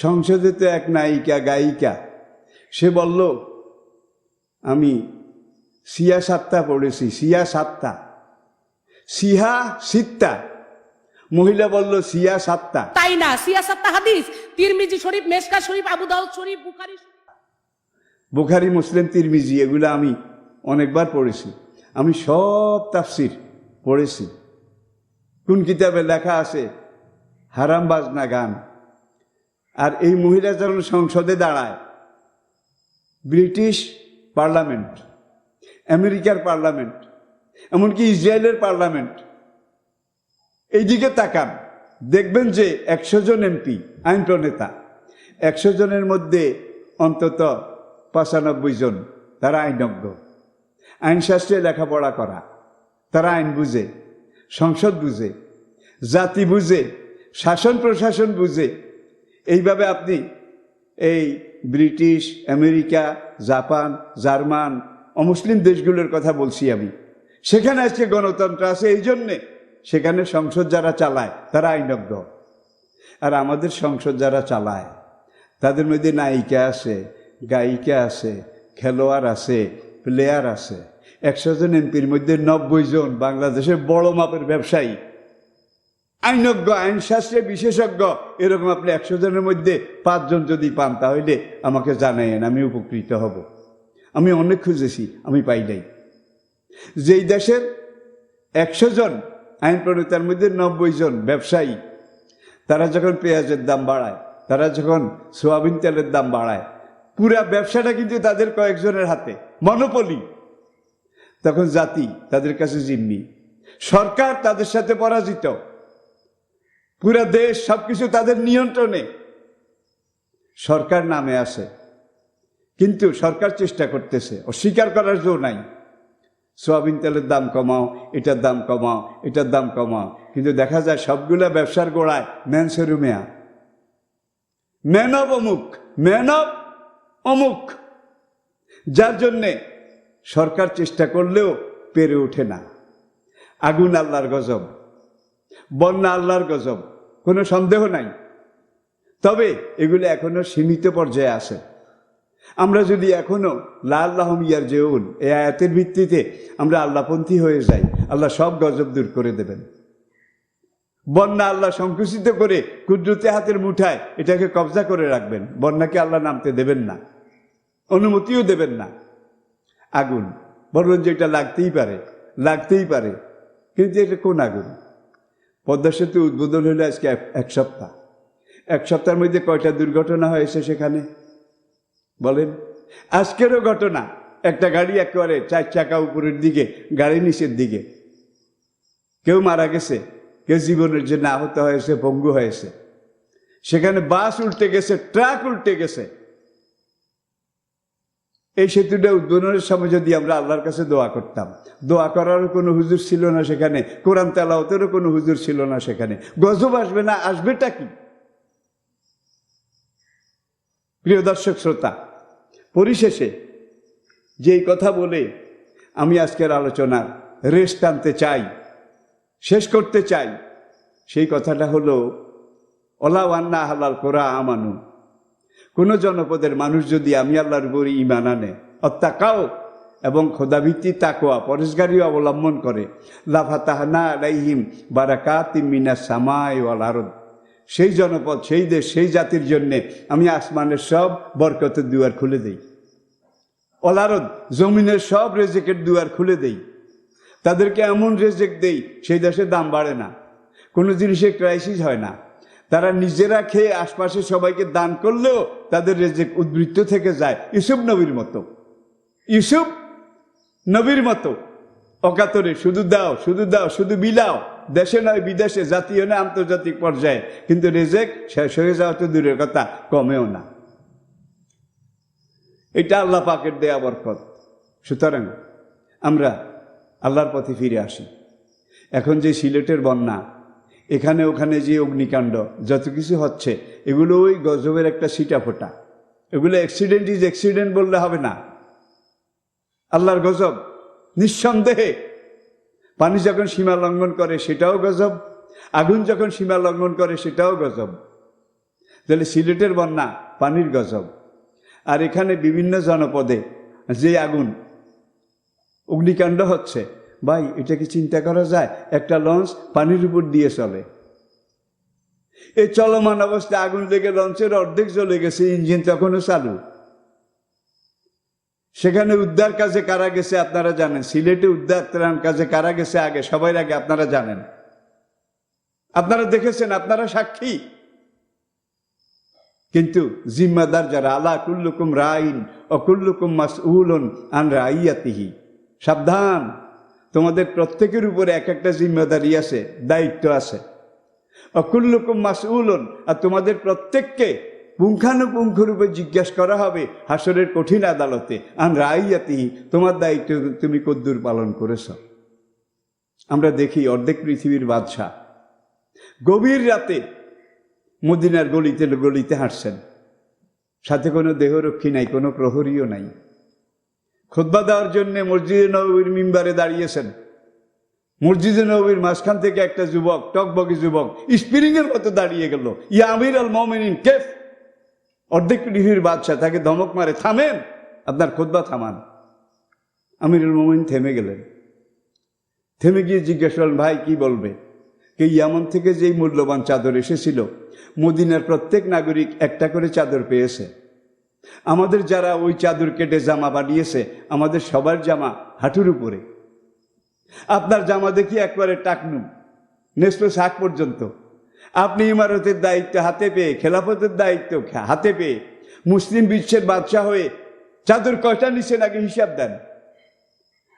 সংসদে তো এক নায়িকা গায়িকা, সে বলল আমি সিয়া 7টা পড়েছি, সিয়া 7টা, সিহা 7টা। মহিলা বলল সিয়া 7টা। তাই না, সিয়া 7টা হাদিস, তিরমিজি শরীফ, মেশকা শরীফ, আবু দাউদ শরীফ, বুখারী, মুসলিম, তিরমিজি, এগুলো আমি অনেকবার পড়েছি। আমি সব তাফসির পড়েছি। কোন কিতাবে লেখা আছে হারাম বাজনা গান। আর এই মহিলা যখন সংসদে দাঁড়ায়, ব্রিটিশ পার্লামেন্ট, আমেরিকার পার্লামেন্ট, এমনকি ইসরায়েলের পার্লামেন্ট, এইদিকে তাকান, দেখবেন যে 100 জন এমপি, আইন প্রণেতা, 100 জনের মধ্যে অন্তত 95 জন তারা আইনজ্ঞ, আইনশাস্ত্রে লেখাপড়া করা, তারা আইন বুঝে, সংসদ বুঝে, জাতি বুঝে, শাসন প্রশাসন বুঝে। এইভাবে আপনি এই ব্রিটিশ, আমেরিকা, জাপান, জার্মান, অমুসলিম দেশগুলোর কথা বলছি আমি, সেখানে আজকে গণতন্ত্র আছে, এই জন্যে সেখানে সংসদ যারা চালায় তারা আইনজ্ঞ। আর আমাদের সংসদ যারা চালায় তাদের মধ্যে নায়িকা আছে, গায়িকা আছে, খেলোয়াড় আছে, প্লেয়ার আছে। 100 জন এমপির মধ্যে 90 জন বাংলাদেশের বড় মাপের ব্যবসায়ী, আইনজ্ঞ, আইনশাস্ত্রে বিশেষজ্ঞ। এরকম আপনি 100 জনের মধ্যে 5 জন যদি পান তাহলে আমাকে জানাইন, আমি উপকৃত হব। আমি অনেক খুঁজেছি, আমি পাই নাই। যেই দেশের 100 জন আইন প্রণেতার মধ্যে 90 জন ব্যবসায়ী, তারা যখন পেঁয়াজের দাম বাড়ায়, তারা যখন সোয়াবিন তেলের দাম বাড়ায়, পুরা ব্যবসাটা কিন্তু তাদের কয়েকজনের হাতে, মনোপলি। তখন জাতি তাদের কাছে জিম্মি, সরকার তাদের সাথে পরাজিত, পুরা দেশ সবকিছু তাদের নিয়ন্ত্রণে। সরকার নামে আসে, কিন্তু সরকার চেষ্টা করতেছে, অস্বীকার করার জো নাই। সোয়াবিন তেলের দাম কমাও, এটার দাম কমাও, এটার দাম কমাও, কিন্তু দেখা যায় সবগুলা ব্যবসার গোড়ায় ম্যানসেরুমেয়া, ম্যান অব অমুক, ম্যান অব অমুক, যার জন্যে সরকার চেষ্টা করলেও পেরে ওঠে না। আগুন আল্লাহর গজব, বন্যা আল্লাহর গজব, কোনো সন্দেহ নাই। তবে এগুলো এখনো সীমিত পর্যায়ে আছে। আমরা যদি এখনো লা আল্লাহুম ইয়ারজিউন এই আয়াতের ভিত্তিতে আমরা আল্লাহপন্থী হয়ে যাই, আল্লাহ সব গজব দূর করে দেবেন। বন্যা আল্লাহ সংকুচিত করে কুদরতে হাতের মুঠায় এটাকে কবজা করে রাখবেন। বন্যাকে আল্লাহ নামতে দেবেন না, অনুমতিও দেবেন না। আগুন বলবেন যে এটা লাগতেই পারে, লাগতেই পারে, কিন্তু এটা কোন আগুন? পদ্মা সেতু উদ্বোধন হলে আজকে 1 সপ্তাহ, 1 সপ্তাহের মধ্যে কয়টা দুর্ঘটনা হয়েছে সেখানে বলেন? আজকেরও ঘটনা, একটা গাড়ি একেবারে 4 চাকা উপরের দিকে, গাড়ি নিচের দিকে, কেউ মারা গেছে, কেউ জীবনের জন্য আহত হয়েছে, পঙ্গু হয়েছে। সেখানে বাস উল্টে গেছে, ট্রাক উল্টে গেছে। এই সেতুটা উদ্বোধনের সময় যদি আমরা আল্লাহর কাছে দোয়া করতাম, দোয়া করারও কোনো হুজুর ছিল না সেখানে, কোরআন তেলাওয়াতেরও কোনো হুজুর ছিল না সেখানে, গজব আসবে না, আসবেটা কি? প্রিয় দর্শক শ্রোতা, পরিশেষে যেই কথা বলে আমি আজকের আলোচনার রেশ টানতে চাই, শেষ করতে চাই, সেই কথাটা হলো ওলাও আন্না হালাল কোরা আমানু, কোনো জনপদের মানুষ যদি আমি আল্লাহর উপর ঈমান আনে, অত্তাকাও এবং খোদাভিত্তিক তাকওয়া পরেশগারী অবলম্বন করে, লাফাতাহনা আলাইহিম বারাকাতিম মিনাস সামাই ওয়াল আরদ, সেই জনপদ, সেই দেশ, সেই জাতির জন্যে আমি আসমানের সব বরকতের দুয়ার খুলে দেই, অলারদ জমিনের সব রেজেকের দুয়ার খুলে দেই। তাদেরকে এমন রেজেক দেই সেই দেশের দাম বাড়ে না, কোনো জিনিসের ক্রাইসিস হয় না। তারা নিজেরা খেয়ে আশপাশে সবাইকে দান করলেও তাদের রেজেক উদ্বৃত্ত থেকে যায়। ইউসুফ নবীর মতো, ইউসুফ নবীর মতো অকাতরে শুধু দাও, শুধু দাও, শুধু বিলাও, দেশে নয় বিদেশে, জাতীয় নয় আন্তর্জাতিক পর্যায়ে, কিন্তু রেজেক শেষ হয়ে যাওয়া তো দূরের কথা, কমেও না। এটা আল্লাহ পাকের দেয়া বরকত। সুতরাং আমরা আল্লাহর পথে ফিরে আসি। এখন যে সিলেটের বন্যা, এখানে ওখানে যে অগ্নিকাণ্ড, যত কিছু হচ্ছে, এগুলো ওই গজবের একটা ছিটা ফোটা। এগুলো অ্যাক্সিডেন্ট ইজ অ্যাক্সিডেন্ট বললে হবে না, আল্লাহর গজব নিঃসন্দেহে। পানি যখন সীমা লঙ্ঘন করে সেটাও গজব, আগুন যখন সীমা লঙ্ঘন করে সেটাও গজব। তাহলে সিলেটের বন্যা পানির গজব, আর এখানে বিভিন্ন জনপদে যে আগুন অগ্নিকাণ্ড হচ্ছে, ভাই এটা কি চিন্তা করা যায়? একটা লঞ্চ পানির উপর দিয়ে চলে, এই চলমান অবস্থায় আগুন লেগে লঞ্চের অর্ধেক জ্বলে গেছে, ইঞ্জিন তখনও চালু। সেখানে উদ্ধার কাজে কারা গেছে আপনারা জানেন, সিলেটে উদ্ধার ত্রাণ কাজে কারা গেছে আগে, সবাই আগে আপনারা জানেন, আপনারা দেখেছেন, আপনারা সাক্ষী। কিন্তু জিম্মাদার যারা, আলা কুল্লুকুম রাইন ও কুল্লুকুম মাসউলুন আন রাইয়াতিহি, সাবধান, তোমাদের প্রত্যেকের উপরে এক একটা জিম্মাদারি আছে, দায়িত্ব আছে। ও কুল্লুকুম মাসউলুন, আর তোমাদের প্রত্যেককে পুঙ্খানুপুঙ্খ রূপে জিজ্ঞাসা করা হবে হাসরের কঠিন আদালতে, আন রাইয়াতিহি, তোমার দায়িত্ব তুমি কদ্দুর পালন করেছ। আমরা দেখি অর্ধেক পৃথিবীর বাদশাহ গভীর রাতে মদিনার গলিতে গলিতে হাঁটছেন, সাথে কোনো দেহরক্ষী নাই, কোনো প্রহরীও নাই। খুতবা দেওয়ার জন্য মসজিদে নববীর মিম্বারে দাঁড়িয়েছেন। মসজিদে নববীর মাঝখান থেকে একটা যুবক, টকবকি যুবক, স্প্রিং এর মতো দাঁড়িয়ে গেল, ইয়া আমির আল মুমিনিন কেফ। অর্ধেক পৃথিবীর বাদশাহ তাকে ধমক মারে, থামেন, আপনার খুতবা থামান। আমিরুল মুমিনিন থেমে গেলেন। থেমে গিয়ে জিজ্ঞাসা করলেন, ভাই কি বলবে? কে ইয়ামন থেকে যেই মূল্যবান চাদর এসেছিল, মদিনার প্রত্যেক নাগরিক একটা করে চাদর পেয়েছে। আমাদের যারা ওই চাদর কেটে জামা বানিয়েছে, আমাদের সবার জামা হাঁটুর উপরে। আপনার জামা দেখি একবারে টাকনু, নেসপো শাক পর্যন্ত। আপনি ইমারতের দায়িত্ব হাতে পেয়ে, খেলাফতের দায়িত্ব হাতে পেয়ে, মুসলিম বিশ্বের বাদশাহ হয়ে চাদর কয়টা নিছেন আগে হিসাব দেন।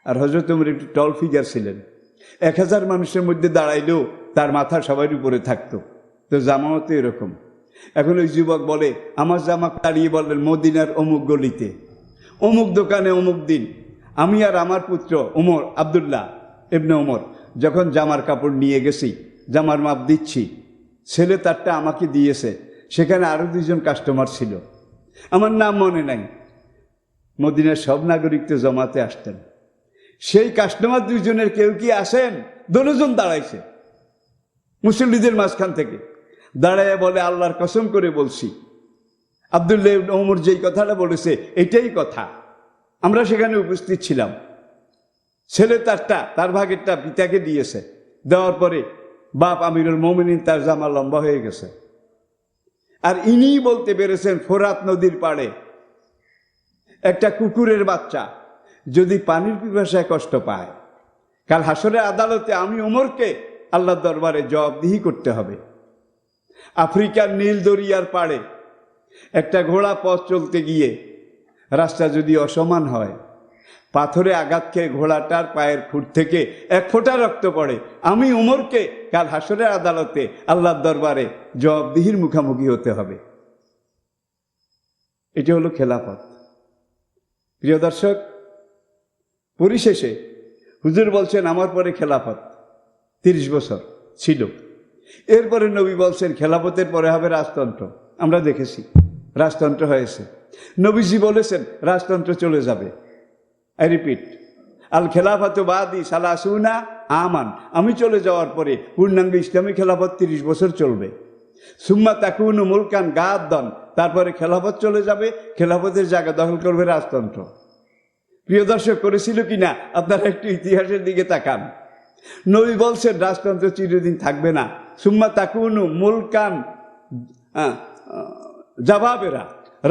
আর হযরত ওমর একটু টল ফিগার ছিলেন, 1000 মানুষের মধ্যে দাঁড়াইলেও তার মাথা সবার উপরে থাকতো। তো জামাও তো এরকম। এখন ওই যুবক বলে, আমার জামা দাঁড়িয়ে বললেন মদিনার অমুক গলিতে, অমুক দোকানে, অমুক দিন, আমি আর আমার পুত্র ওমর, আবদুল্লাহ ইবনে ওমর, যখন জামার কাপড় নিয়ে গেছি, জামার মাপ দিচ্ছি, ছেলে তারটা আমাকে দিয়েছে, সেখানে আরো 2জন কাস্টমার ছিল, আমার নাম মনে নাই। মদিনার সব নাগরিক তো জমাতে আসতেন, সেই কাস্টমার 2জনের কেউ কি আসেন? 2জন দাঁড়াইছে মুসল্লিদের মাঝখান থেকে, দাঁড়ায় বলে, আল্লাহর কসম করে বলছি, আব্দুল্লাহ ইবনে ওমর যেই কথাটা বলেছে এটাই কথা, আমরা সেখানে উপস্থিত ছিলাম। ছেলে তারটা, তার ভাগেরটা পিতাকে দিয়েছে, দেওয়ার পরে বাপ আমিরুল মুমিনিন তার জামা লম্বা হয়ে গেছে। আর ইনিই বলতে পেরেছেন, ফোরাত নদীর পাড়ে একটা কুকুরের বাচ্চা যদি পানির পিপাসায় কষ্ট পায়, কাল হাসরের আদালতে আমি ওমরকে আল্লাহর দরবারে জবাবদিহি করতে হবে। আফ্রিকার নীল দরিয়ার পাড়ে একটা ঘোড়া পথ চলতে গিয়ে রাস্তা যদি অসমান হয়, পাথরে আঘাত খেয়ে ঘোড়াটার পায়ের খুঁট থেকে 1 ফোঁটা রক্ত পড়ে, আমি ওমরকে কাল হাসরের আদালতে আল্লাহর দরবারে জবাবদিহির মুখোমুখি হতে হবে। এটি হলো খেলাফত। প্রিয় দর্শক, পরিশেষে হুজুর বলছেন, আমার পরে খেলাফত 30 বছর ছিল। এরপরে নবী বলছেন খেলাফতের পরে হবে রাজতন্ত্র। আমরা দেখেছি রাজতন্ত্র হয়েছে। নবীজি বলেছেন রাজতন্ত্র চলে যাবে। আই রিপিট, আল খেলাফাতু বাদি সালাসুনা আমান, আমি চলে যাওয়ার পরে পূর্ণাঙ্গ ইসলামী খেলাফত 30 বছর চলবে। সুম্মা তাকুনু মুলকান গাদ্দান, তারপরে খেলাফত চলে যাবে, খেলাফতের জায়গা দখল করবে রাজতন্ত্র। প্রিয় দর্শক, করেছিল কিনা আপনারা একটু ইতিহাসের দিকে তাকান। নবী বলছেন রাজতন্ত্র চিরদিন থাকবে না। সুম্মা তাকুনু মুলকান জাবাবেরা,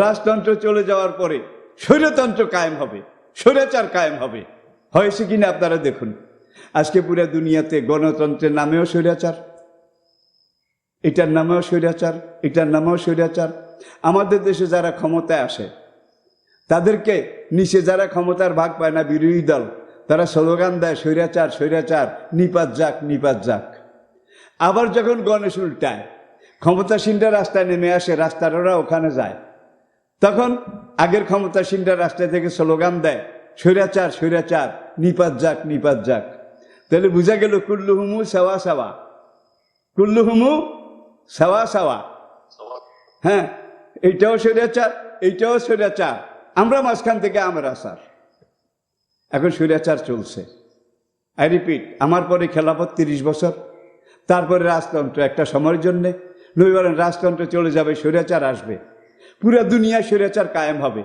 রাজতন্ত্র চলে যাওয়ার পরে স্বৈরতন্ত্র কায়েম হবে, স্বৈরাচার কায়েম হবে। হয়েছে কিনা আপনারা দেখুন। আজকে পুরো দুনিয়াতে গণতন্ত্রের নামেও স্বৈরাচার, এটার নামেও স্বৈরাচার, এটার নামেও স্বৈরাচার। আমাদের দেশে যারা ক্ষমতায় আসে, তাদেরকে নিচে যারা ক্ষমতার ভাগ পায় না, বিরোধী দল, তারা স্লোগান দেয় স্বৈরাচার, স্বৈরাচার, নিপাত যাক, নিপাত যাক। আবার যখন গণেশ উল্টায়, ক্ষমতাসীনরা রাস্তায় নেমে আসে, রাস্তাররা ওখানে যায়, তখন আগের ক্ষমতাসীনরা রাস্তায় থেকে স্লোগান দেয় স্বৈরাচার, স্বৈরাচার, নিপাত যাক, নিপাত যাক। তাহলে বোঝা গেল কুল্লুহুমু সাওয়া সাওয়া, কুল্লুহুমু সাওয়া সাওয়া। হ্যাঁ, এইটাও স্বৈরাচার, এইটাও স্বৈরাচার, আমরা মাঝখান থেকে আমরা আসার। এখন স্বৈরাচার চলছে। আই রিপিট, আমার পরে খেলাফত 30 বছর, তারপরে রাজতন্ত্র একটা সময়ের জন্যে, নবী বলেন রাজতন্ত্র চলে যাবে, স্বৈরাচার আসবে, পুরা দুনিয়া স্বৈরাচার কায়েম হবে।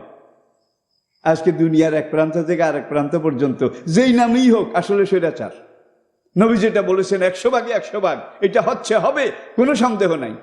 আজকে দুনিয়ার এক প্রান্ত থেকে আরেক প্রান্ত পর্যন্ত যেই নামেই হোক আসলে স্বৈরাচার। নবী যেটা বলেছেন 100 ভাগে 100 ভাগ, এটা হচ্ছে, হবে, কোনো সন্দেহ নাই।